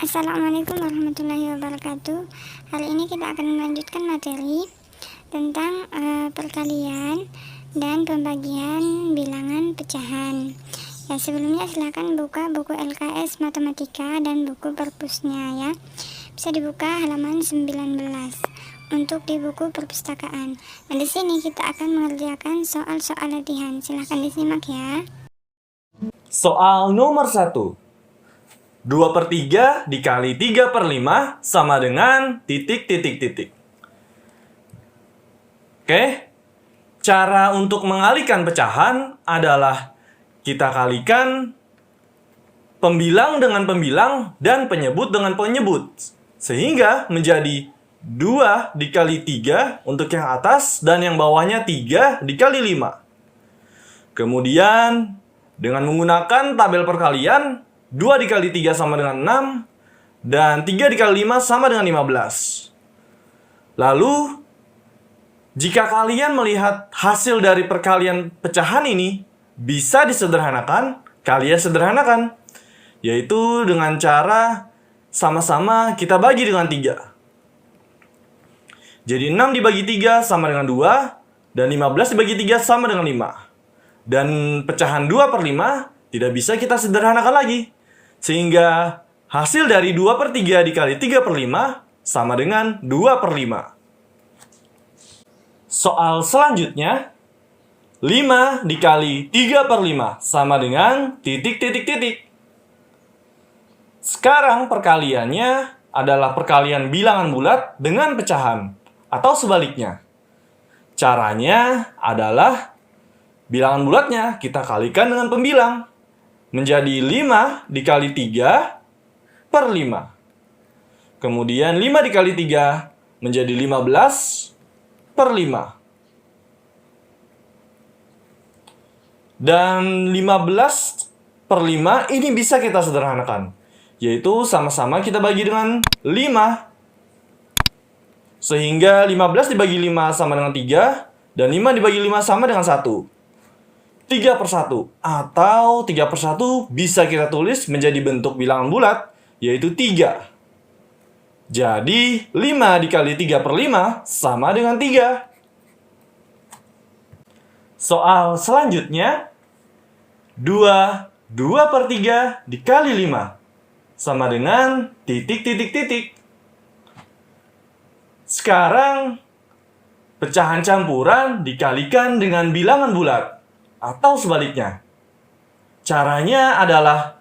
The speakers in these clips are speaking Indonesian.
Assalamualaikum warahmatullahi wabarakatuh. Hari ini kita akan melanjutkan materi tentang perkalian dan pembagian bilangan pecahan. Ya, sebelumnya silahkan buka buku LKS Matematika dan buku perpusnya ya. Bisa dibuka halaman 19 untuk di buku perpustakaan. Nah, di sini kita akan mengerjakan soal-soal latihan. Silahkan disimak ya. Soal nomor 1. 2/3 dikali 3/5 sama dengan titik. Oke, cara untuk mengalihkan pecahan adalah kita kalikan pembilang dengan pembilang dan penyebut dengan penyebut, sehingga menjadi 2 dikali 3 untuk yang atas dan yang bawahnya 3 dikali 5. Kemudian dengan menggunakan tabel perkalian, 2 dikali 3 sama dengan 6, dan 3 dikali 5 sama dengan 15. Lalu, jika kalian melihat hasil dari perkalian pecahan ini, bisa disederhanakan, kalian sederhanakan. Yaitu dengan cara sama-sama kita bagi dengan 3. Jadi 6 dibagi 3 sama dengan 2, dan 15 dibagi 3 sama dengan 5. Dan pecahan 2/5 tidak bisa kita sederhanakan lagi. Sehingga hasil dari 2/3 dikali 3/5 sama dengan 2/5. Soal selanjutnya, 5 dikali 3/5 sama dengan titik. Sekarang perkaliannya adalah perkalian bilangan bulat dengan pecahan, atau sebaliknya. Caranya adalah bilangan bulatnya kita kalikan dengan pembilang. Menjadi 5 dikali 3/5. Kemudian 5 dikali 3 menjadi 15/5. Dan 15/5 ini bisa kita sederhanakan. Yaitu sama-sama kita bagi dengan 5. Sehingga 15 dibagi 5 sama dengan 3. Dan 5 dibagi 5 sama dengan 1. 3/1 atau 3/1 bisa kita tulis menjadi bentuk bilangan bulat, yaitu 3. Jadi 5 dikali 3/5 sama dengan 3. Soal selanjutnya, 2/3 dikali 5 sama dengan titik. Sekarang pecahan campuran dikalikan dengan bilangan bulat, atau sebaliknya. Caranya adalah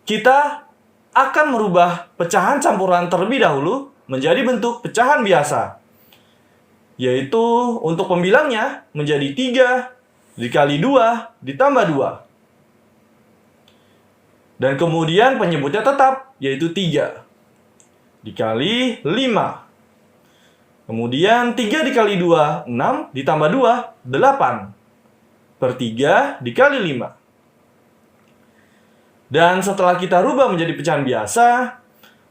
kita akan merubah pecahan campuran terlebih dahulu menjadi bentuk pecahan biasa. Yaitu untuk pembilangnya menjadi 3 dikali 2 ditambah 2. Dan kemudian penyebutnya tetap, yaitu 3 dikali 5. Kemudian 3 dikali 2, 6 ditambah 2, 8/3 dikali 5. Dan setelah kita rubah menjadi pecahan biasa,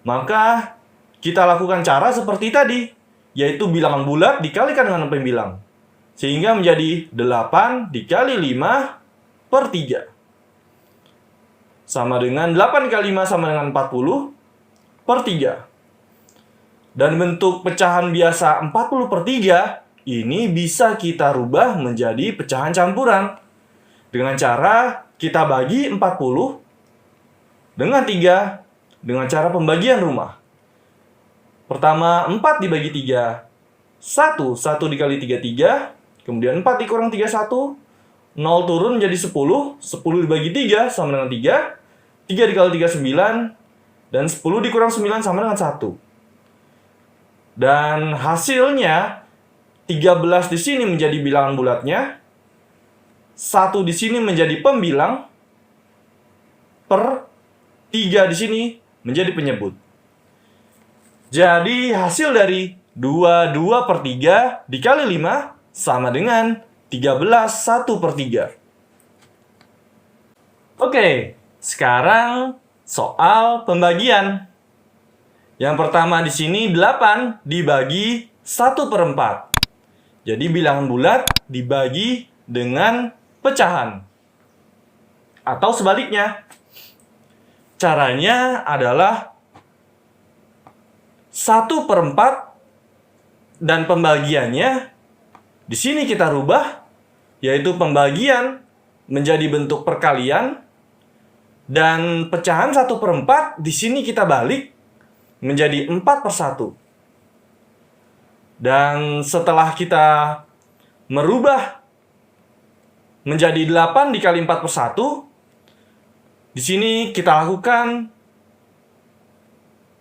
maka kita lakukan cara seperti tadi, yaitu bilangan bulat dikalikan dengan pembilang. Sehingga menjadi 8 dikali 5/3. Sama dengan 8 kali 5 sama dengan 40/3. Dan bentuk pecahan biasa 40/3 ini bisa kita rubah menjadi pecahan campuran. Dengan cara kita bagi 40 dengan 3 dengan cara pembagian rumah. Pertama, 4 dibagi 3. 1 dikali 3, 3. Kemudian 4 dikurang 3, 1. 0 turun menjadi 10. 10 dibagi 3 sama dengan 3. 3 dikali 3, 9. Dan 10 dikurang 9 sama dengan 1. Dan hasilnya 13 di sini menjadi bilangan bulatnya, 1 di sini menjadi pembilang, per 3 di sini menjadi penyebut. Jadi hasil dari 2/3 dikali 5 sama dengan 13 1/3. Oke, sekarang soal pembagian. Yang pertama di sini 8 dibagi 1/4. Jadi bilangan bulat dibagi dengan pecahan. Atau sebaliknya. Caranya adalah 1/4 dan pembagiannya di sini kita rubah, yaitu pembagian menjadi bentuk perkalian, dan pecahan 1/4 di sini kita balik menjadi 4/1. Dan setelah kita merubah menjadi 8 dikali 4/1, di sini kita lakukan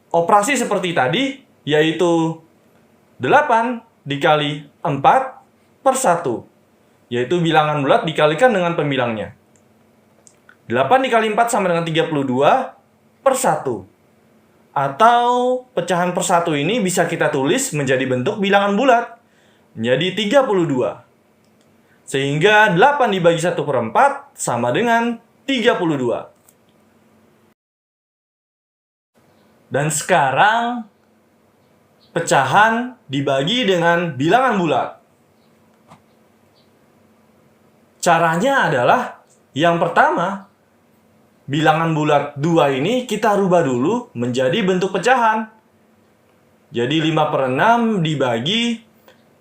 operasi seperti tadi, yaitu 8 dikali 4/1, yaitu bilangan bulat dikalikan dengan pembilangnya. 8 dikali 4 sama dengan 32/1. Atau pecahan per 1 ini bisa kita tulis menjadi bentuk bilangan bulat, menjadi 32. Sehingga 8 dibagi 1/4 sama dengan 32. Dan sekarang pecahan dibagi dengan bilangan bulat. Caranya adalah, yang pertama, bilangan bulat 2 ini kita rubah dulu menjadi bentuk pecahan. Jadi 5/6 dibagi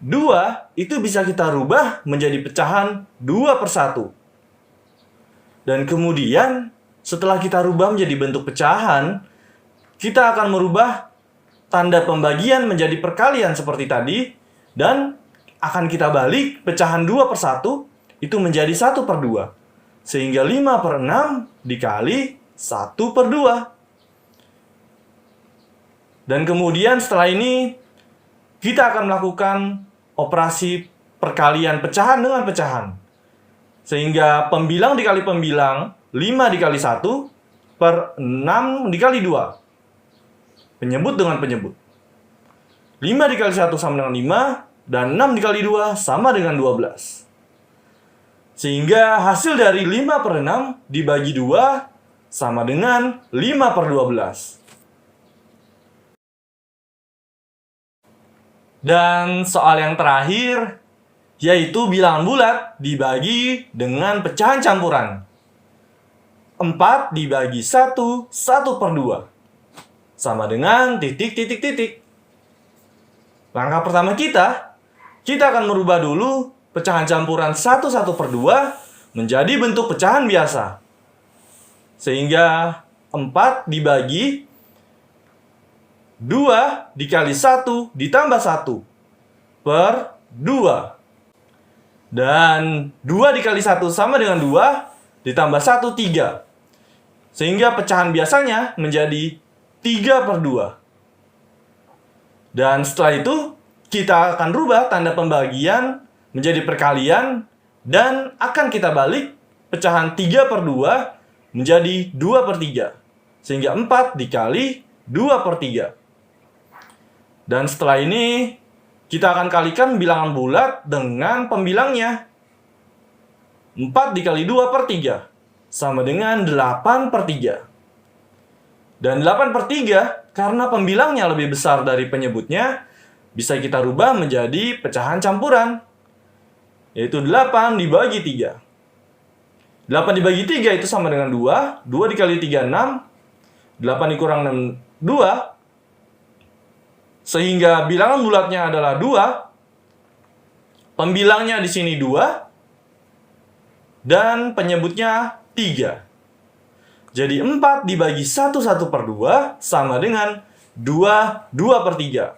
2 itu bisa kita rubah menjadi pecahan 2/1. Dan kemudian setelah kita rubah menjadi bentuk pecahan, kita akan merubah tanda pembagian menjadi perkalian seperti tadi, dan akan kita balik pecahan 2/1 itu menjadi 1/2. Sehingga 5/6 dikali 1/2. Dan kemudian setelah ini kita akan melakukan operasi perkalian pecahan dengan pecahan. Sehingga pembilang dikali pembilang, 5 dikali 1 per 6 dikali 2. Penyebut dengan penyebut. 5 dikali 1 sama dengan 5, dan 6 dikali 2 sama dengan 12. Sehingga hasil dari 5/6 dibagi 2 sama dengan 5/12. Dan soal yang terakhir, yaitu bilangan bulat dibagi dengan pecahan campuran. 4 dibagi 1, 1/2. Sama dengan titik. Langkah pertama kita akan merubah dulu pecahan campuran 1/2 menjadi bentuk pecahan biasa. Sehingga 4 dibagi 2 dikali 1 ditambah 1/2. Dan 2 dikali 1 sama dengan 2 ditambah 1, 3. Sehingga pecahan biasanya menjadi 3/2. Dan setelah itu kita akan rubah tanda pembagian menjadi perkalian, dan akan kita balik pecahan 3/2 menjadi 2/3. Sehingga 4 dikali 2/3. Dan setelah ini kita akan kalikan bilangan bulat dengan pembilangnya. 4 dikali 2/3 sama dengan 8/3. Dan 8/3 karena pembilangnya lebih besar dari penyebutnya, bisa kita rubah menjadi pecahan campuran, yaitu 8 dibagi 3. 8 dibagi 3 itu sama dengan 2. 2 dikali 3, 6. 8 dikurang 6, 2. Sehingga bilangan bulatnya adalah 2. Pembilangnya di sini 2. Dan penyebutnya 3. Jadi 4 dibagi 1/2 sama dengan 2/3.